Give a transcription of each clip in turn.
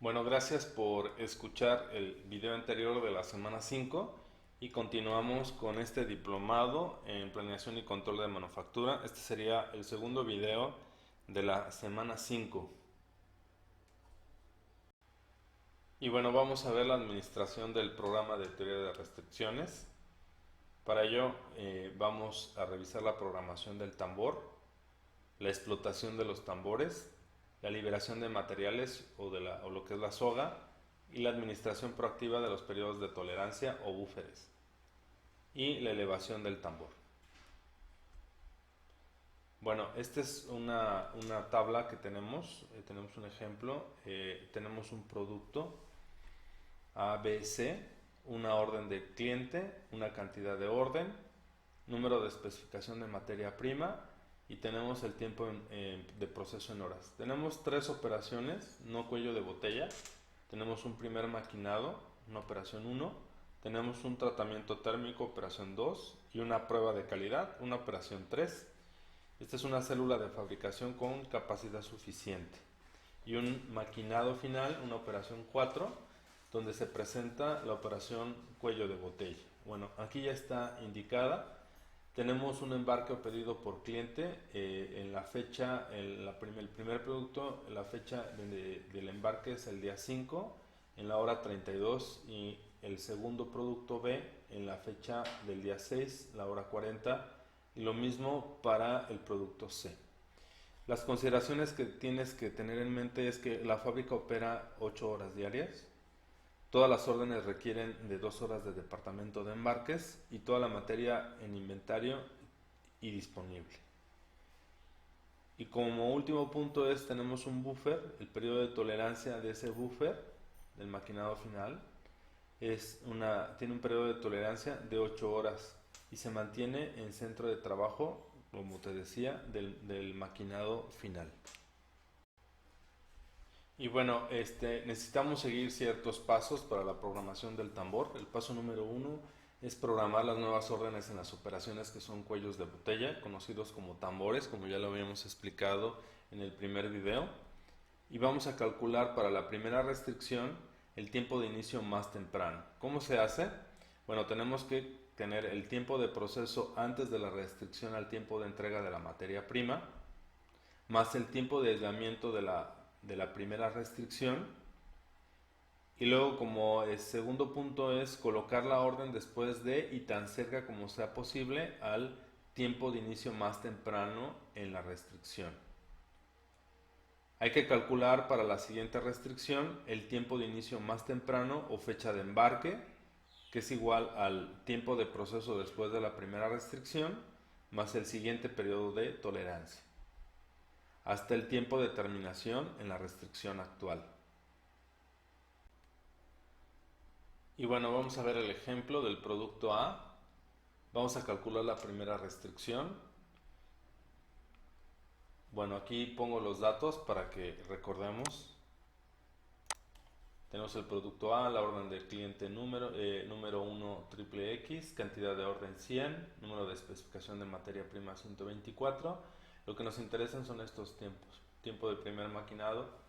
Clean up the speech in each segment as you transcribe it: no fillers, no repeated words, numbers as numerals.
Bueno, gracias por escuchar el video anterior de la semana 5 y continuamos con este diplomado en planeación y control de manufactura. Este sería el segundo video de la semana 5. Y bueno, vamos a ver la administración del programa de teoría de restricciones. Para ello vamos a revisar la programación del tambor, la explotación de los tambores, la liberación de materiales o lo que es la soga y la administración proactiva de los periodos de tolerancia o búferes y la elevación del tambor. Bueno, esta es una tabla que tenemos un ejemplo, tenemos un producto A, B, C, una orden de cliente, una cantidad de orden, número de especificación de materia prima y tenemos el tiempo de proceso en horas. Tenemos tres operaciones, no cuello de botella. Tenemos un primer maquinado, una operación 1. Tenemos un tratamiento térmico, operación 2. Y una prueba de calidad, una operación 3. Esta es una célula de fabricación con capacidad suficiente. Y un maquinado final, una operación 4, donde se presenta la operación cuello de botella. Bueno, aquí ya está indicada. Tenemos un embarque o pedido por cliente. En la fecha, el primer producto, la fecha del embarque es el día 5 en la hora 32 y el segundo producto B en la fecha del día 6, la hora 40, y lo mismo para el producto C. Las consideraciones que tienes que tener en mente es que la fábrica opera 8 horas diarias. Todas las órdenes requieren de 2 horas de departamento de embarques y toda la materia en inventario y disponible. Y como último punto tenemos un buffer. El periodo de tolerancia de ese buffer del maquinado final tiene un periodo de tolerancia de 8 horas y se mantiene en centro de trabajo, como te decía, del maquinado final. Y bueno, necesitamos seguir ciertos pasos para la programación del tambor. El paso número 1 es programar las nuevas órdenes en las operaciones que son cuellos de botella, conocidos como tambores, como ya lo habíamos explicado en el primer video. Y vamos a calcular para la primera restricción el tiempo de inicio más temprano. ¿Cómo se hace? Bueno, tenemos que tener el tiempo de proceso antes de la restricción al tiempo de entrega de la materia prima, más el tiempo de aislamiento de la primera restricción. Y luego, como el segundo punto, es colocar la orden después de y tan cerca como sea posible al tiempo de inicio más temprano en la restricción. Hay que calcular para la siguiente restricción el tiempo de inicio más temprano o fecha de embarque, que es igual al tiempo de proceso después de la primera restricción, más el siguiente periodo de tolerancia, hasta el tiempo de terminación en la restricción actual. Y bueno, vamos a ver el ejemplo del producto A. Vamos a calcular la primera restricción. Bueno, aquí pongo los datos para que recordemos. Tenemos el producto A, la orden del cliente número 1 triple X, cantidad de orden 100, número de especificación de materia prima 124. Lo que nos interesan son estos tiempos. Tiempo del primer maquinado,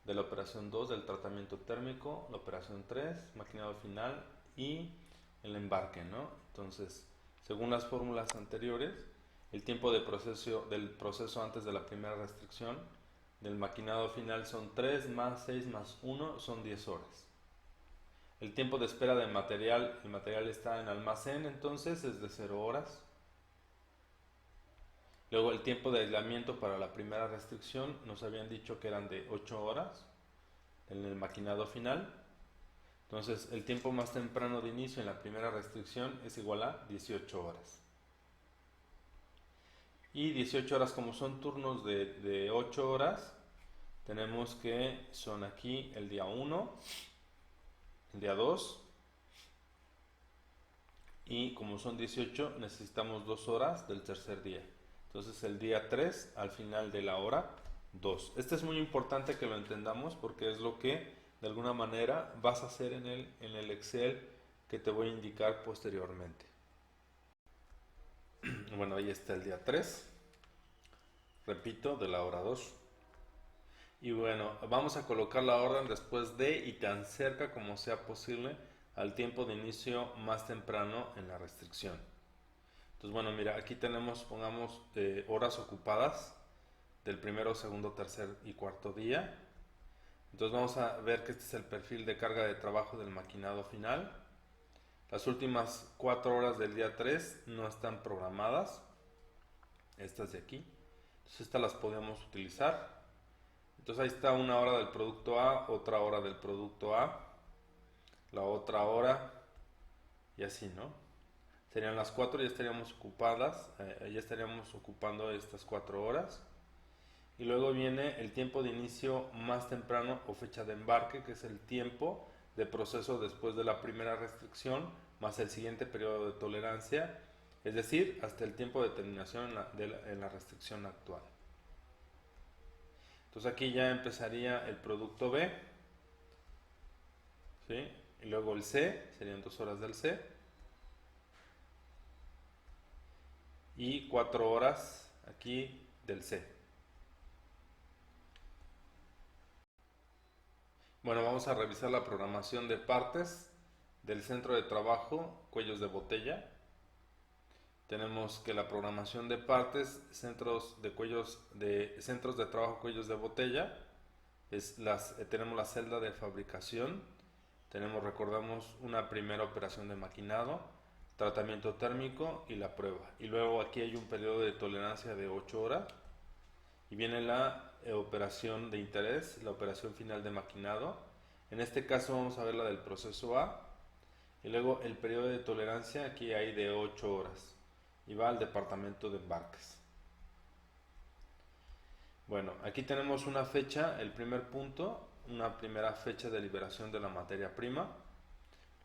de la operación 2 del tratamiento térmico, la operación 3, maquinado final y el embarque, ¿no? Entonces, según las fórmulas anteriores, el tiempo del proceso antes de la primera restricción del maquinado final son 3 más 6 más 1, son 10 horas. El tiempo de espera del material, el material está en almacén, entonces es de 0 horas. Luego el tiempo de aislamiento para la primera restricción nos habían dicho que eran de 8 horas en el maquinado final. Entonces el tiempo más temprano de inicio en la primera restricción es igual a 18 horas. Y 18 horas, como son turnos de 8 horas, tenemos que son aquí el día 1, el día 2, y como son 18 necesitamos 2 horas del tercer día. Entonces el día 3 al final de la hora 2. Este es muy importante que lo entendamos porque es lo que de alguna manera vas a hacer en el Excel que te voy a indicar posteriormente. Bueno, ahí está el día 3, repito, de la hora 2. Y bueno, vamos a colocar la orden después de y tan cerca como sea posible al tiempo de inicio más temprano en la restricción. Entonces, bueno, mira, aquí tenemos, pongamos horas ocupadas del primero, segundo, tercer y cuarto día. Entonces vamos a ver que este es el perfil de carga de trabajo del maquinado final. Las últimas 4 horas del día 3 no están programadas, estas de aquí. Entonces estas las podemos utilizar. Entonces ahí está una hora del producto A, otra hora del producto A, la otra hora y así, ¿no? Serían las 4, ya estaríamos ocupadas, ya estaríamos ocupando estas 4 horas. Y luego viene el tiempo de inicio más temprano o fecha de embarque, que es el tiempo de proceso después de la primera restricción, más el siguiente periodo de tolerancia, es decir, hasta el tiempo de terminación en la restricción actual. Entonces aquí ya empezaría el producto B, ¿sí? Y luego el C, serían 2 horas del C, y 4 horas aquí del C. Bueno, vamos a revisar la programación de partes del centro de trabajo, cuellos de botella. Tenemos que la programación de partes, centros de trabajo, cuellos de botella, tenemos la celda de fabricación, recordamos una primera operación de maquinado, tratamiento térmico y la prueba. Y luego aquí hay un periodo de tolerancia de 8 horas y viene la operación de interés, la operación final de maquinado. En este caso vamos a ver la del proceso A y luego el periodo de tolerancia, aquí hay de 8 horas y va al departamento de embarques. Bueno, aquí tenemos una fecha, el primer punto, una primera fecha de liberación de la materia prima.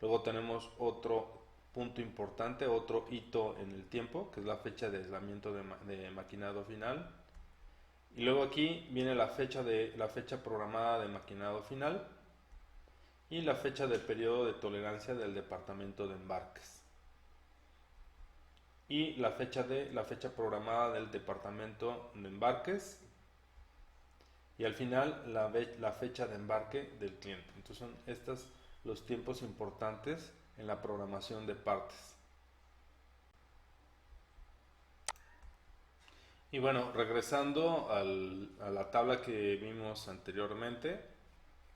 Luego tenemos otro punto importante, otro hito en el tiempo, que es la fecha de aislamiento de maquinado final. Y luego aquí viene la fecha programada de maquinado final y la fecha de periodo de tolerancia del departamento de embarques. Y la fecha programada del departamento de embarques y al final la fecha de embarque del cliente. Entonces son estos los tiempos importantes en la programación de partes. Y bueno, regresando a la tabla que vimos anteriormente,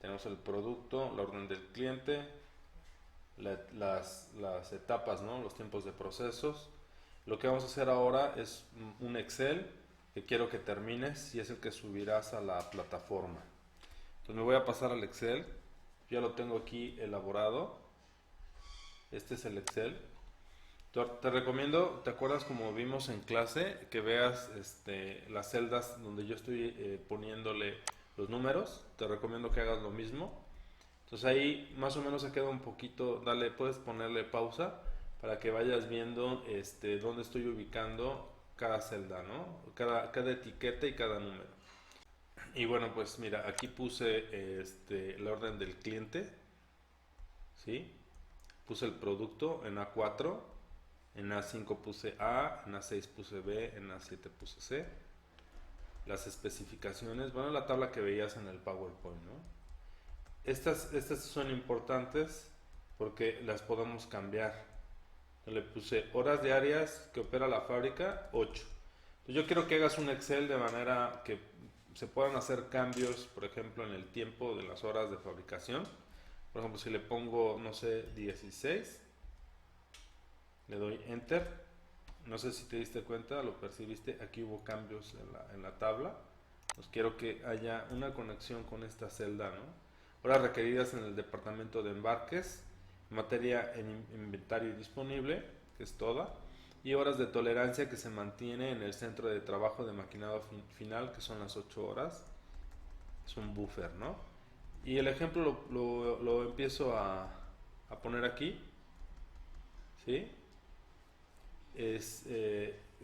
tenemos el producto, la orden del cliente, las etapas, ¿no? Los tiempos de procesos. Lo que vamos a hacer ahora es un Excel que quiero que termines y es el que subirás a la plataforma. Entonces me voy a pasar al Excel, ya lo tengo aquí elaborado. Este es el Excel. Te recomiendo, ¿te acuerdas como vimos en clase? Que veas las celdas donde yo estoy poniéndole los números. Te recomiendo que hagas lo mismo. Entonces ahí más o menos se queda un poquito, puedes ponerle pausa para que vayas viendo dónde estoy ubicando cada celda, ¿no? Cada etiqueta y cada número. Y bueno, pues mira, aquí puse la orden del cliente, ¿sí? Puse el producto en A4, en A5 puse A, en A6 puse B, en A7 puse C. Las especificaciones, bueno, la tabla que veías en el PowerPoint, ¿no? Estas son importantes porque las podemos cambiar. Le puse horas diarias que opera la fábrica, 8. Entonces yo quiero que hagas un Excel de manera que se puedan hacer cambios, por ejemplo, en el tiempo de las horas de fabricación. Por ejemplo, si le pongo, no sé, 16, le doy Enter. No sé si te diste cuenta, lo percibiste, aquí hubo cambios en la tabla. Pues quiero que haya una conexión con esta celda, ¿no? Horas requeridas en el departamento de embarques, materia en inventario disponible, que es toda, y horas de tolerancia que se mantiene en el centro de trabajo de maquinado final, que son las 8 horas. Es un buffer, ¿no? Y el ejemplo lo empiezo a poner aquí, ¿sí?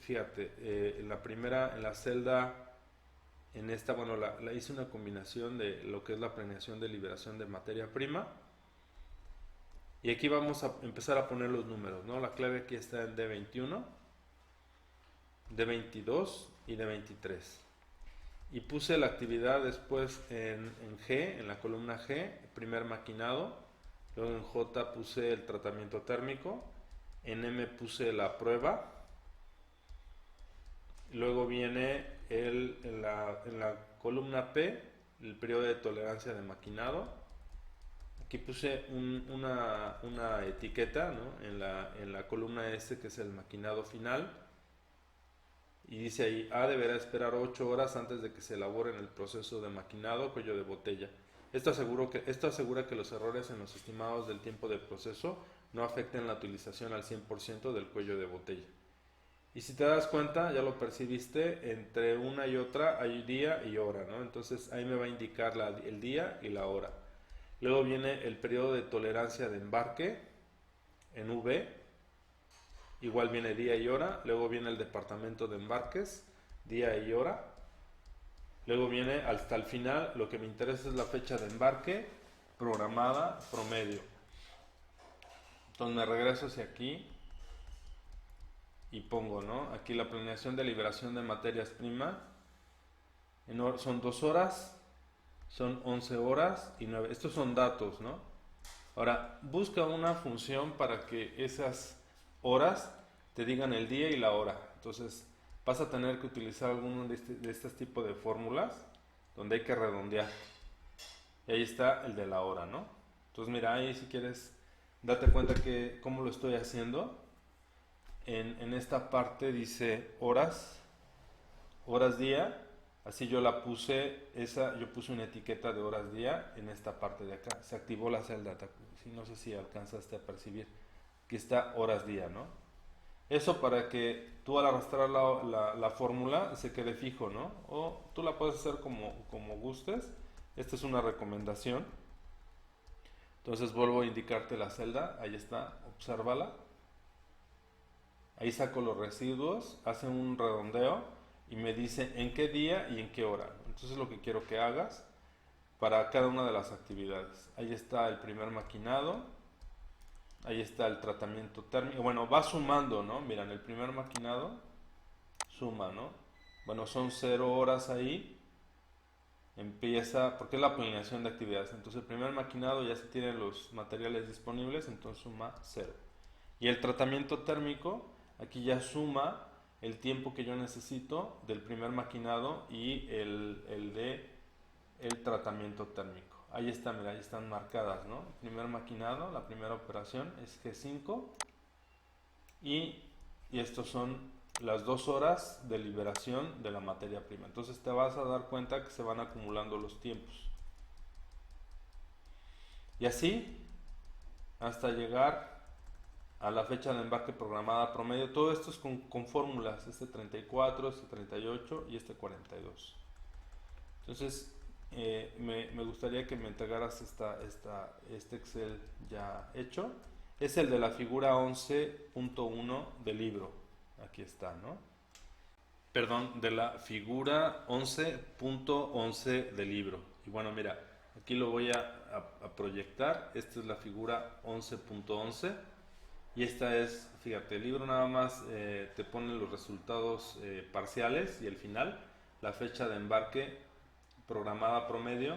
Fíjate, en la celda, bueno, la hice una combinación de lo que es la planeación de liberación de materia prima. Y aquí vamos a empezar a poner los números, ¿no? La clave aquí está en D21, D22 y D23. y puse la actividad después en G, en la columna G, primer maquinado. Luego en J puse el tratamiento térmico. En M puse la prueba. Luego viene en la columna P, el periodo de tolerancia de maquinado. Aquí puse una etiqueta, ¿no? En la columna S, que es el maquinado final. Y dice ahí, A deberá esperar 8 horas antes de que se elabore en el proceso de maquinado cuello de botella. Esto asegura que los errores en los estimados del tiempo de proceso no afecten la utilización al 100% del cuello de botella. Y si te das cuenta, ya lo percibiste, entre una y otra hay día y hora, ¿no? Entonces ahí me va a indicar el día y la hora. Luego viene el periodo de tolerancia de embarque en V, igual viene día y hora. Luego viene el departamento de embarques, día y hora. Luego viene hasta el final, lo que me interesa es la fecha de embarque programada promedio. Entonces me regreso hacia aquí y pongo, ¿no? Aquí la planeación de liberación de materias primas son 2 horas, son 11 horas y 9. Estos son datos, ¿no? Ahora, busca una función para que esas horas te digan el día y la hora. Entonces, vas a tener que utilizar alguno de estos tipos de fórmulas donde hay que redondear. Y ahí está el de la hora, ¿no? Entonces, mira, ahí si quieres, date cuenta que cómo lo estoy haciendo. En esta parte dice horas día. Así yo la puse, yo puse una etiqueta de horas día en esta parte de acá. Se activó la celda, no sé si alcanzaste a percibir que está horas día, ¿no? Eso para que tú al arrastrar la fórmula se quede fijo, ¿no? O tú la puedes hacer como gustes. Esta es una recomendación. Entonces vuelvo a indicarte la celda, ahí está, obsérvala. Ahí saco los residuos, hace un redondeo y me dice en qué día y en qué hora. Entonces lo que quiero que hagas para cada una de las actividades. Ahí está el primer maquinado, ahí está el tratamiento térmico. Bueno, va sumando, ¿no? Miren, el primer maquinado suma, ¿no? Bueno, son 0 horas ahí. Empieza, porque es la planeación de actividades. Entonces el primer maquinado ya se tienen los materiales disponibles, entonces suma 0. Y el tratamiento térmico, aquí ya suma el tiempo que yo necesito del primer maquinado y el de el tratamiento térmico. Ahí está, mira, ahí están marcadas, ¿no? El primer maquinado, la primera operación es G5 y estos son las 2 horas de liberación de la materia prima. Entonces te vas a dar cuenta que se van acumulando los tiempos. Y así hasta llegar a la fecha de embarque programada promedio. Todo esto es con fórmulas, este 34, este 38 y este 42. Entonces me gustaría que me entregaras este Excel ya hecho. Es el de la figura 11.1 del libro. Aquí está, ¿no? Perdón, de la figura 11.11 del libro. Y bueno, mira, aquí lo voy a proyectar. Esta es la figura 11.11. Y esta es, fíjate, el libro nada más te pone los resultados parciales y el final, la fecha de embarque programada promedio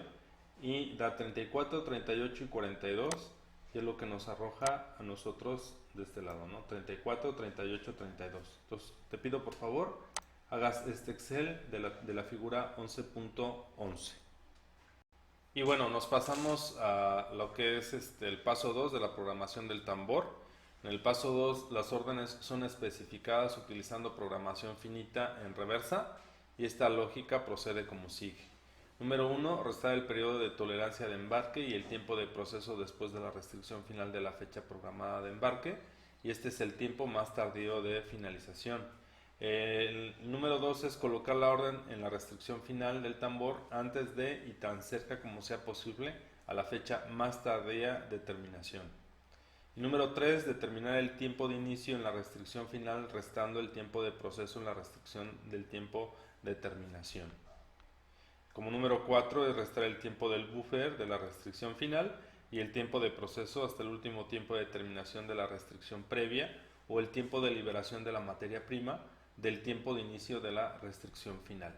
y da 34, 38 y 42, y es lo que nos arroja a nosotros de este lado, ¿no? 34, 38, 32. Entonces, te pido por favor, hagas este Excel de la figura 11.11. Y bueno, nos pasamos a lo que es el paso 2 de la programación del tambor. En el paso 2 las órdenes son especificadas utilizando programación finita en reversa y esta lógica procede como sigue. Número 1, restar el periodo de tolerancia de embarque y el tiempo de proceso después de la restricción final de la fecha programada de embarque, y este es el tiempo más tardío de finalización. El número 2 es colocar la orden en la restricción final del tambor antes de y tan cerca como sea posible a la fecha más tardía de terminación. Y número 3, determinar el tiempo de inicio en la restricción final restando el tiempo de proceso en la restricción del tiempo de terminación. Como número 4 es restar el tiempo del buffer de la restricción final y el tiempo de proceso hasta el último tiempo de terminación de la restricción previa o el tiempo de liberación de la materia prima del tiempo de inicio de la restricción final.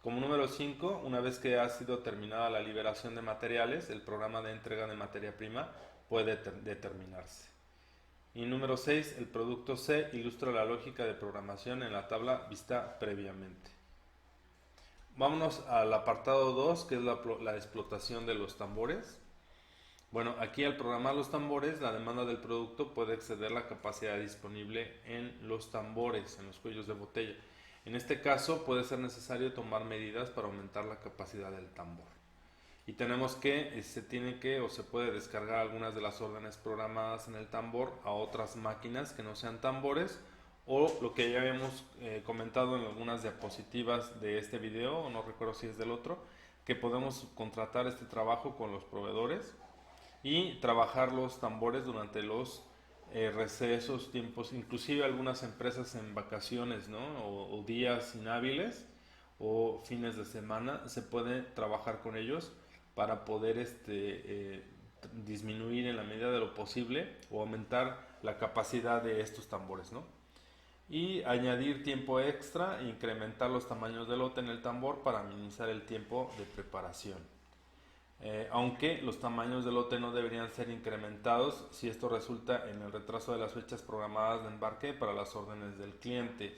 Como número 5, una vez que ha sido terminada la liberación de materiales, el programa de entrega de materia prima puede determinarse. Y número 6, el producto C ilustra la lógica de programación en la tabla vista previamente. Vámonos al apartado 2, que es la explotación de los tambores. Bueno, aquí al programar los tambores, la demanda del producto puede exceder la capacidad disponible en los tambores, en los cuellos de botella. En este caso puede ser necesario tomar medidas para aumentar la capacidad del tambor. Y tenemos que, se tiene que o se puede descargar algunas de las órdenes programadas en el tambor a otras máquinas que no sean tambores, o lo que ya habíamos comentado en algunas diapositivas de este video, o no recuerdo si es del otro, que podemos contratar este trabajo con los proveedores y trabajar los tambores durante los recesos, tiempos, inclusive algunas empresas en vacaciones, ¿no? o días inhábiles o fines de semana, se puede trabajar con ellos para poder disminuir en la medida de lo posible o aumentar la capacidad de estos tambores, ¿no? Y añadir tiempo extra e incrementar los tamaños de lote en el tambor para minimizar el tiempo de preparación. Aunque los tamaños de lote no deberían ser incrementados si esto resulta en el retraso de las fechas programadas de embarque para las órdenes del cliente.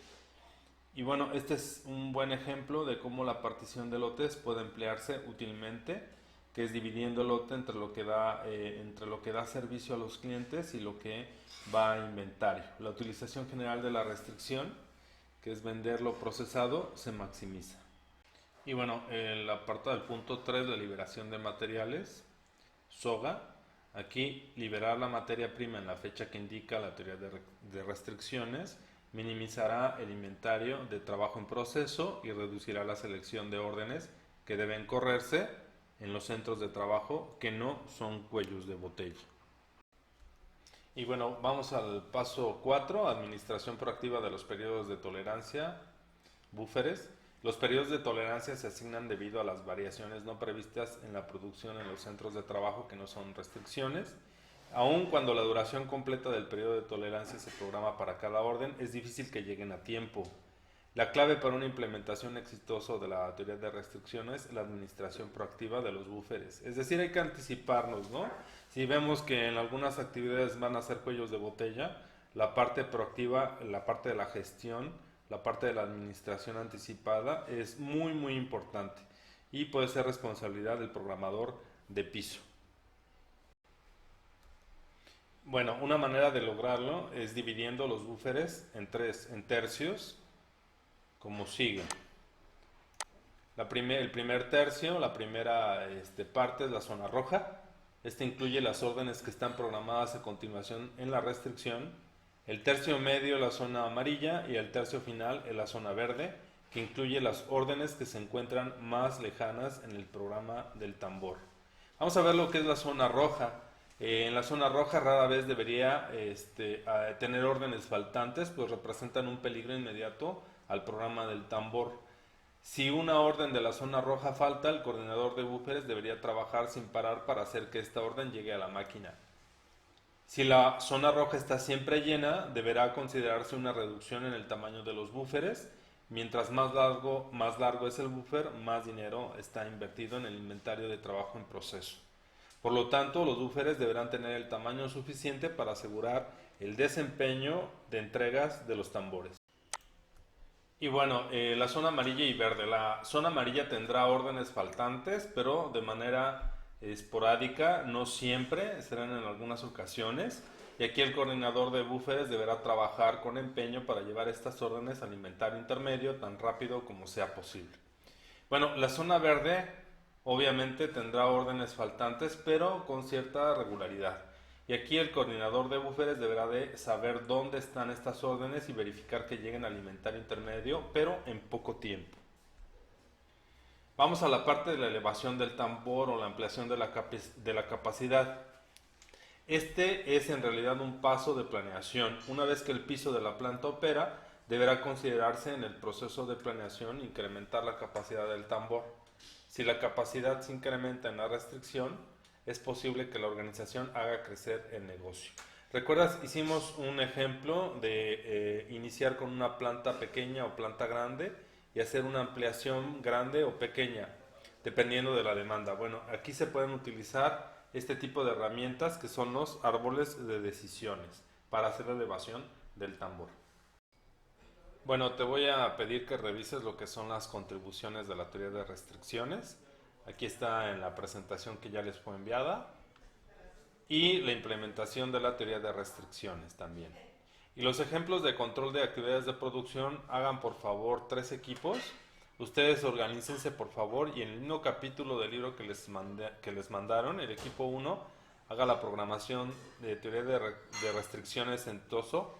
Y bueno, este es un buen ejemplo de cómo la partición de lotes puede emplearse útilmente, que es dividiendo el lote entre lo que da servicio a los clientes y lo que va a inventario. La utilización general de la restricción, que es venderlo procesado, se maximiza. Y bueno, el apartado del punto 3, la liberación de materiales, SOGA. Aquí, liberar la materia prima en la fecha que indica la teoría de restricciones minimizará el inventario de trabajo en proceso y reducirá la selección de órdenes que deben correrse en los centros de trabajo que no son cuellos de botella. Y bueno, vamos al paso 4, administración proactiva de los periodos de tolerancia, búferes. Los periodos de tolerancia se asignan debido a las variaciones no previstas en la producción en los centros de trabajo que no son restricciones. Aun cuando la duración completa del periodo de tolerancia se programa para cada orden, es difícil que lleguen a tiempo. La clave para una implementación exitosa de la teoría de restricciones es la administración proactiva de los búferes. Es decir, hay que anticiparnos, ¿no? Si vemos que en algunas actividades van a ser cuellos de botella, la parte proactiva, la parte de la gestión, la parte de la administración anticipada es muy muy importante y puede ser responsabilidad del programador de piso. Bueno, una manera de lograrlo es dividiendo los búferes en tercios, como sigue. El primer tercio, la primera parte es la zona roja. Este incluye las órdenes que están programadas a continuación en la restricción. El tercio medio, la zona amarilla, y el tercio final es la zona verde, que incluye las órdenes que se encuentran más lejanas en el programa del tambor. Vamos a ver lo que es la zona roja. En la zona roja rara vez debería tener órdenes faltantes, pues representan un peligro inmediato al programa del tambor. Si una orden de la zona roja falta, el coordinador de búferes debería trabajar sin parar para hacer que esta orden llegue a la máquina. Si la zona roja está siempre llena, deberá considerarse una reducción en el tamaño de los búferes. Mientras más largo es el búfer, más dinero está invertido en el inventario de trabajo en proceso. Por lo tanto, los búferes deberán tener el tamaño suficiente para asegurar el desempeño de entregas de los tambores. Y bueno, la zona amarilla y verde. La zona amarilla tendrá órdenes faltantes, pero de manera esporádica, no siempre, serán en algunas ocasiones. Y aquí el coordinador de búferes deberá trabajar con empeño para llevar estas órdenes al inventario intermedio tan rápido como sea posible. Bueno, la zona verde obviamente tendrá órdenes faltantes, pero con cierta regularidad. Y aquí el coordinador de búferes deberá de saber dónde están estas órdenes y verificar que lleguen al inventario intermedio, pero en poco tiempo. Vamos a la parte de la elevación del tambor o la ampliación de la capacidad. Este es en realidad un paso de planeación. Una vez que el piso de la planta opera, deberá considerarse en el proceso de planeación incrementar la capacidad del tambor. Si la capacidad se incrementa en la restricción, es posible que la organización haga crecer el negocio. ¿Recuerdas? Hicimos un ejemplo de iniciar con una planta pequeña o planta grande y hacer una ampliación grande o pequeña, dependiendo de la demanda. Bueno, aquí se pueden utilizar este tipo de herramientas que son los árboles de decisiones para hacer la elevación del tambor. Bueno, te voy a pedir que revises lo que son las contribuciones de la teoría de restricciones. Aquí está en la presentación que ya les fue enviada. Y la implementación de la teoría de restricciones también. Y los ejemplos de control de actividades de producción, hagan por favor 3 equipos. Ustedes organícense por favor y en el mismo capítulo del libro que les mandaron, el equipo 1 haga la programación de teoría de restricciones en TOSO.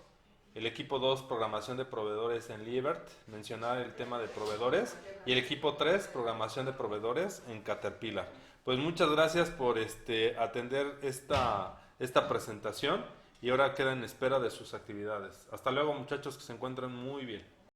El equipo 2, programación de proveedores en Liebert, mencionar el tema de proveedores. Y el equipo 3, programación de proveedores en Caterpillar. Pues muchas gracias por atender esta presentación y ahora queda en espera de sus actividades. Hasta luego muchachos, que se encuentren muy bien.